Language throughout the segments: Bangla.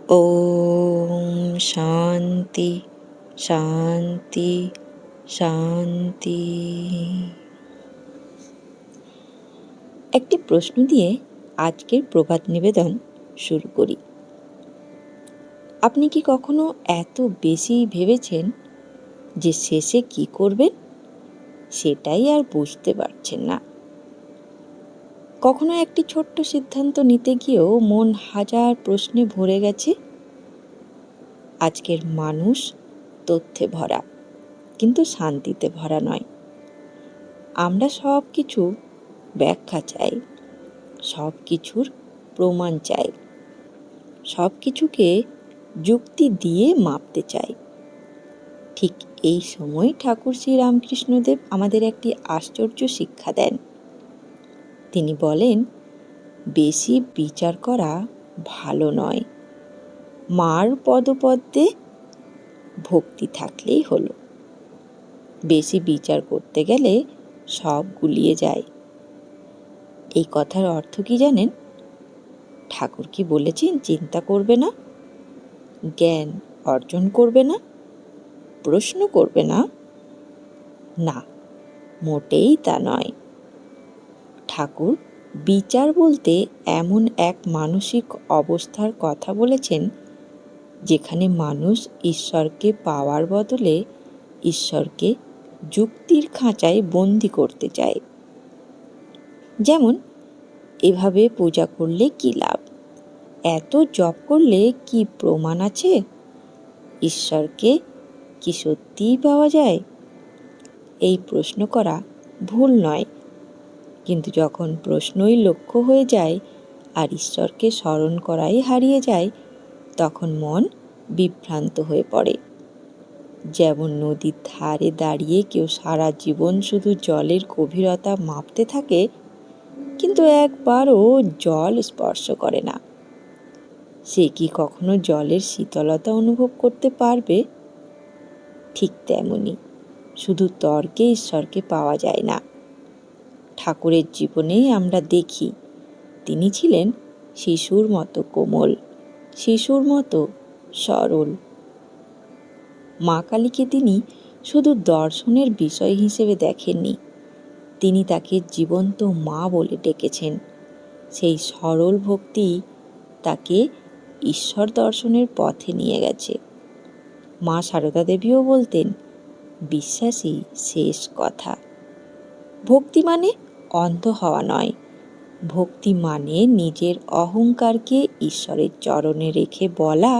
ওম শান্তি শান্তি শান্তি। একটি প্রশ্ন দিয়ে আজকের প্রভাত নিবেদন শুরু করি। আপনি কি কখনো এত বেশি ভেবেছেন যে শেষে কি করবেন সেটাই আর বুঝতে পারছেন না? কখনো একটি ছোট্ট সিদ্ধান্ত নিতে গিয়েও মন হাজার প্রশ্নে ভরে গেছে? আজকের মানুষ তথ্যে ভরা, কিন্তু শান্তিতে ভরা নয়। আমরা সব কিছু ব্যাখ্যা চাই, সব কিছুর প্রমাণ চাই, সব কিছুকে যুক্তি দিয়ে মাপতে চাই। ঠিক এই সময় ঠাকুর শ্রী রামকৃষ্ণদেব আমাদের একটি আশ্চর্য শিক্ষা দেন। তিনি বলেন, বেশি বিচার করা ভালো নয়, মার পদপদ্মে ভক্তি থাকলেই হলো। বেশি বিচার করতে গেলে সব গুলিয়ে যায়। এই কথার অর্থ কি জানেন? ঠাকুর কি বলেছেন চিন্তা করবে না, জ্ঞান অর্জন করবে না, প্রশ্ন করবে না? না, মোটেই তা নয়। ঠাকুর বিচার বলতে এমন এক মানসিক অবস্থার কথা বলেছেন যেখানে মানুষ ঈশ্বরকে পাওয়ার বদলে ঈশ্বরকে যুক্তির খাঁচায় বন্দি করতে চায়। যেমন, এভাবে পূজা করলে কি লাভ, এত জপ করলে কি প্রমাণ আছে, ঈশ্বরকে কি সত্যিই পাওয়া যায়? এই প্রশ্ন করা ভুল নয়, কিন্তু যখন প্রশ্নই লক্ষ্য হয়ে যায় আর ঈশ্বরকে স্মরণ করাই হারিয়ে যায়, তখন মন বিভ্রান্ত হয়ে পড়ে। যেমন নদীর ধারে দাঁড়িয়ে কেউ সারা জীবন শুধু জলের গভীরতা মাপতে থাকে, কিন্তু একবারও জল স্পর্শ করে না। সে কি কখনো জলের শীতলতা অনুভব করতে পারবে? ঠিক তেমনি শুধু তর্কে ঈশ্বরকে পাওয়া যায় না। ঠাকুরের জীবনে আমরা দেখি তিনি ছিলেন শিশুর মতো কোমল, শিশুর মতো সরল। মা কালীকে তিনি শুধু দর্শনের বিষয় হিসেবে দেখেননি, তিনি তাকে জীবন্ত মা বলে ডেকেছেন। সেই সরল ভক্তি তাকে ঈশ্বর দর্শনের পথে নিয়ে গেছে। মা সারদা দেবীও বলতেন, বিশ্বাসই শেষ কথা। ভক্তি মানে অন্ধ হওয়া নয়, ভক্তি মানে নিজের অহংকারকে ঈশ্বরের চরণে রেখে বলা,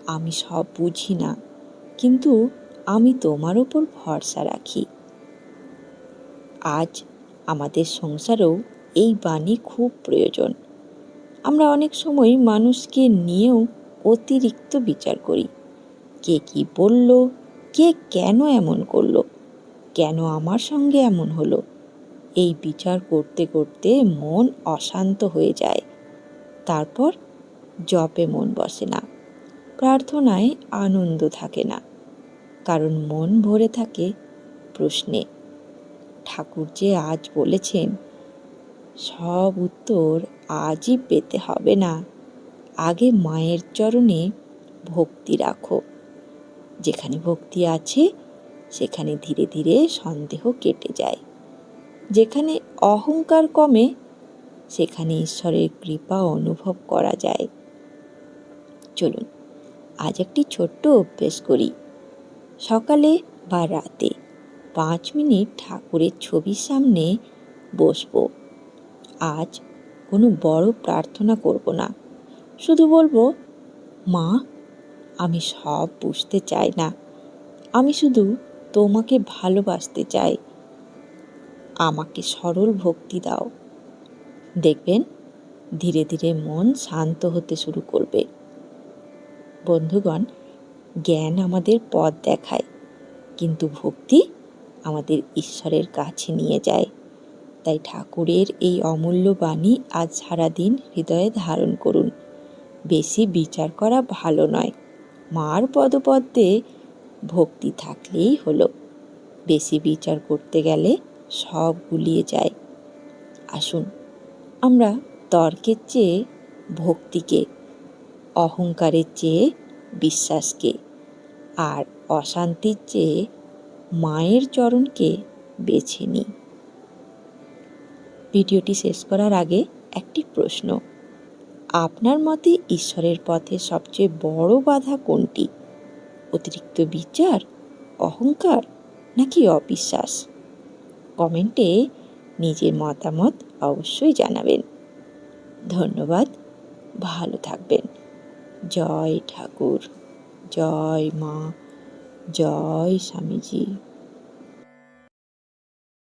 আমি সব বুঝি না, কিন্তু আমি তোমার উপর ভরসা রাখি। আজ আমাদের সংসারেও এই বাণী খুব প্রয়োজন। আমরা অনেক সময় মানুষকে নিয়েও অতিরিক্ত বিচার করি। কে কি বলল, কে কেন এমন করলো, কেন আমার সঙ্গে এমন হলো, এই বিচার করতে করতে মন অশান্ত হয়ে যায়। তারপর জপে মন বসে না, প্রার্থনায় আনন্দ থাকে না, কারণ মন ভরে থাকে প্রশ্নে। ঠাকুর যে আজ বলেছেন, সব উত্তর আজই পেতে হবে না, আগে মায়ের চরণে ভক্তি রাখো। যেখানে ভক্তি আছে সেখানে ধীরে ধীরে সন্দেহ কেটে যায়। যেখানে অহংকার কমে সেখানে ঈশ্বরের কৃপা অনুভব করা যায়। চলুন আজ একটি ছোট্ট অভ্যেস করি। সকালে বা রাতে 5 মিনিট ঠাকুরের ছবির সামনে বসবো। আজ কোনো বড় প্রার্থনা করব না, শুধু বলবো, মা, আমি সব বুঝতে চাই না, আমি শুধু তোমাকে ভালোবাসতে চাই, আমাকে সরল ভক্তি দাও। দেখবেন ধীরে ধীরে মন শান্ত হতে শুরু করবে। বন্ধুগণ, জ্ঞান আমাদের পথ দেখায়, কিন্তু ভক্তি আমাদের ঈশ্বরের কাছে নিয়ে যায়। তাই ঠাকুরের এই অমূল্য বাণী আজ সারাদিন হৃদয়ে ধারণ করুন। বেশি বিচার করা ভালো নয়, মার পদপদ্মে ভক্তি থাকলেই হলো। বেশি বিচার করতে গেলে সব গুলিয়ে যায়। আসুন আমরা তর্কের চেয়ে ভক্তিকে, অহংকারের চেয়ে বিশ্বাসকে, আর অশান্তির চেয়ে মায়ের চরণকে বেছে নিই। ভিডিওটি শেষ করার আগে একটি প্রশ্ন, আপনার মতে ঈশ্বরের পথে সবচেয়ে বড় বাধা কোনটি? অতিরিক্ত বিচার, অহংকার, নাকি অবিশ্বাস? কমেন্টে নিজের মতামত অবশ্যই জানাবেন। ধন্যবাদ, ভালো থাকবেন। জয় ঠাকুর, জয় মা, জয় স্বামীজি।